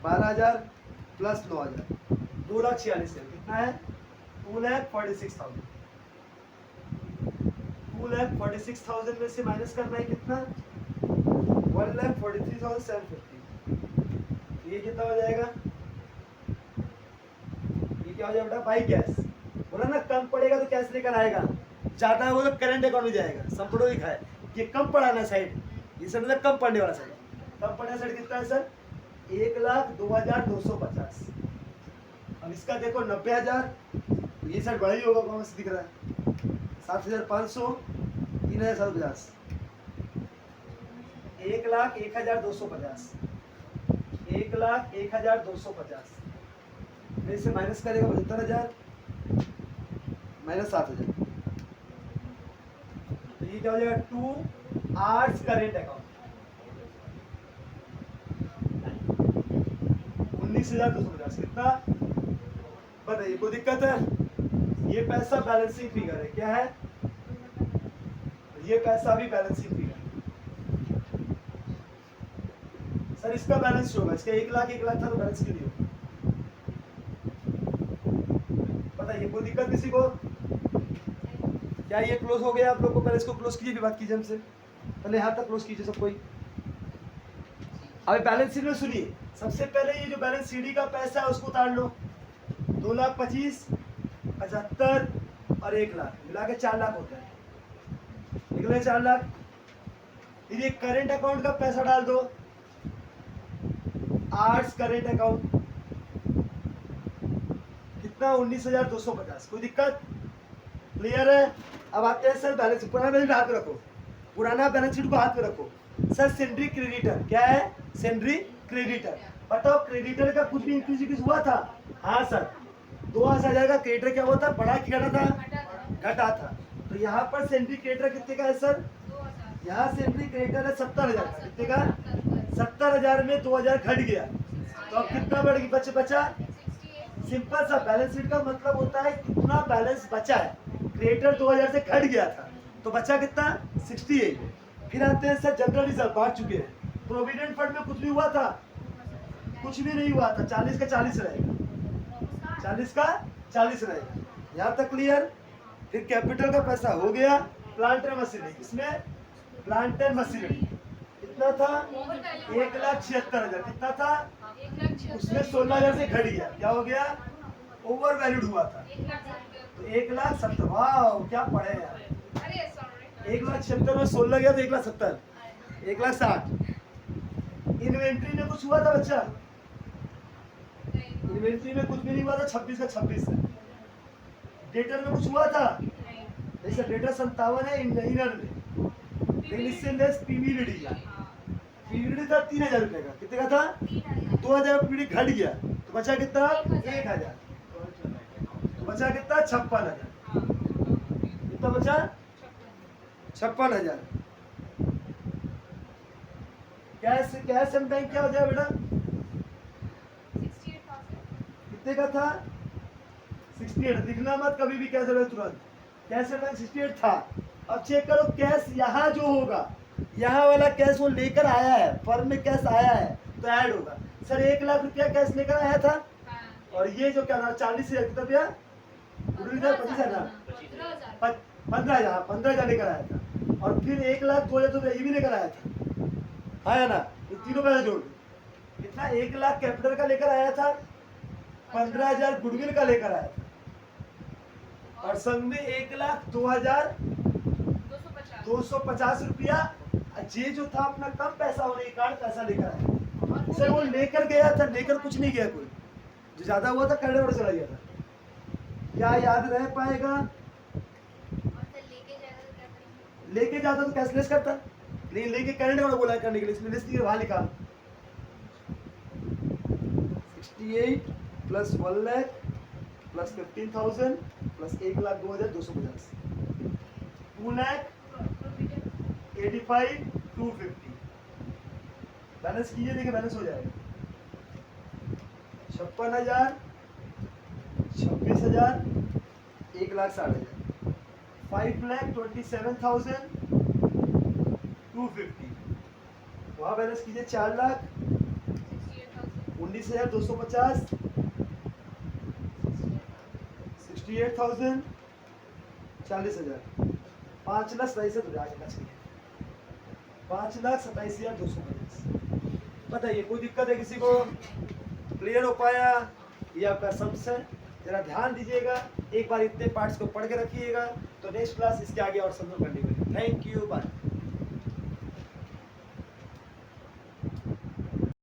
12,000 प्लस 9,000 2,46,000 कितना है? 2,46,000। 2,46,000 में से माइनस करना है कितना? 1,43,750। ये कितना हो जाएगा? ये क्या हो जाएगा बेटा? By cash. बोला ना कम पड़ेगा तो कैश लेकर आएगा, ज्यादा है वो तो करंट अकाउंट में जाएगा। संपड़ो लिखा है, ये कम पड़ा ना साइड, ये सब मतलब कम पड़ने वाला साइड। कम पड़ने साइड कितना है सर? 1,02,250। अब इसका देखो 90,000, ये साइड बड़ा ही होगा, कौन सा दिख रहा है? 7,500 3,750 1,01,250 1,01,250 में से माइनस करेगा 75,000 माइनस 7,000, तो ये क्या हो जाएगा 2 आवर्स करेंट अकाउंट 19,250 कितना बताइए, कोई दिक्कत है? ये पैसा बैलेंसिंग फिगर है, क्या है? ये पैसा भी बैलेंसिंग फिगर है। सर इसका बैलेंस होगा, इसका 1,00,000 था तो बैलेंस क्यों नहीं होगा? बताइए, कोई दिक्कत किसी को? क्या ये क्लोज हो गया आप लोग को? पहले इसको क्लोज कीजिए, फिर बात कीजिए हमसे। पहले यहाँ तक क्लोज कीजिए सब कोई। अब बैलेंस शीट में सुनिए, सबसे पहले ये जो बैलेंस सीडी का पैसा है उसको उतार लो। 2,25,000, 75 और 1,00,000 मिला के 4,00,000 होता है। निकले 4,00,000। फिर ये करेंट अकाउंट का पैसा डाल दो, आर्ट्स करेंट अकाउंट कितना 19,250। कोई दिक्कत? क्लियर है? अब आते हैं सर बैलेंस शीट। पुराना बैलेंस शीट हाथ में रखो, पुराना बैलेंस शीट को हाथ में रखो। सर सेंड्री क्रेडिटर क्या है? Sundry creditor. बताओ क्रेडिटर का कुछ भी इंक्रीज हुआ था? हाँ सर, 2,000 का क्रेडिटर क्या हुआ था? बढ़ा कि घटा था? घटा था। तो यहाँ पर सेंट्री क्रेडिटर कितने का है सर? यहाँ सेंट्री क्रेडिटर है 70,000 का। कितने का? 70,000 में 2,000 घट गया, तो अब कितना बढ़ गया? बचा? सिंपल सा बैलेंस शीट का मतलब होता है कितना बैलेंस बचा है। क्रेडिटर 2,000 से घट गया था तो बचा कितना? 68। फिर आते हैं सर जनरल रिजर्व, बांट चुके हैं। प्रोविडेंट फंड में कुछ भी हुआ था? कुछ भी नहीं हुआ था। 40 का 40 रहेगा, 40 का 40 रहेगा। यहाँ तक क्लियर? फिर कैपिटल का पैसा हो गया। प्लांट एंड मशीनरी, इसमें प्लांट एंड मशीनरी कितना था? 1,76,000। कितना था? उसमें 16,000 से घट गया, क्या हो गया? ओवर वैल्यूड हुआ था, तो 1,70,000। वाह क्या पढ़े यार। 1,76,000 में 16 गया तो 1,70,000, 1,60,000। इन्वेंट्री में कुछ हुआ था बच्चा? इन्वेंट्री में कुछ भी नहीं हुआ था। 26 का 26 है। डेटर में कुछ हुआ था? जैसे डेटर 57 है इनर में, लेकिन इससे लेस पीवीडी था। पीवीडी था 3,000 रुपए का। कितने का था? 2,000 पीवीडी घट गया तो बचा कितना? 1,000। तो बचा कितना? 56,000। कितना बचा? 56,000। कैश एंड बैंक क्या हो जाए बेटा? कितने का था? 68। दिखना मत कभी भी कैश एंड तुरंत। कैश एंड बैंक 68 था। अब चेक करो कैश यहाँ जो होगा, यहाँ वाला कैश वो लेकर आया है, फर्म में कैश आया है तो ऐड होगा। सर 1,00,000 रुपया कैश लेकर आया था, और ये जो क्या ना 40,000 कितना रुपया? 25,000 15,000 लेकर आया था, और फिर 1,00,000 2,000 रुपया ये भी लेकर आया था, आया ना? ये तीनों पैसे जोड़ दो। कितना? 1,00,000 कैपिटल का लेकर आया था, 15,000 गुडविल का लेकर आया था, और संग में 1,02,250 रुपया ये जो था अपना कम पैसा होने के कारण पैसा लेकर आया। सर वो लेकर गया था, लेकर कुछ नहीं गया। कोई जो ज्यादा हुआ था करंट और चला गया था। क्या याद रह पाएगा? लेके जाता तो कैशलेस करता, लेकिन लेके करंट और बोला करने के लिए, इसमें लिस्ट वहां लिखा 68 प्लस 1,00,000 प्लस 15,000 प्लस 1,02,250 2,85,250। बैलेंस कीजिए, देखिए बैलेंस हो जाएगा 56,000, 26,000, 1,60,000, 5,27,250। वहाँ बैलेंस कीजिए 4,00,000, 19,250, 68,000, 40,000, 5,27,250। बताइए कोई दिक्कत है किसी को? क्लियर हो पाया? ये आपका सम्स है, जरा ध्यान दीजिएगा। एक बार इतने पार्ट्स को पढ़ के रखिएगा तो नेक्स्ट क्लास इसके आगे और समझो करने में। Thank you, bye.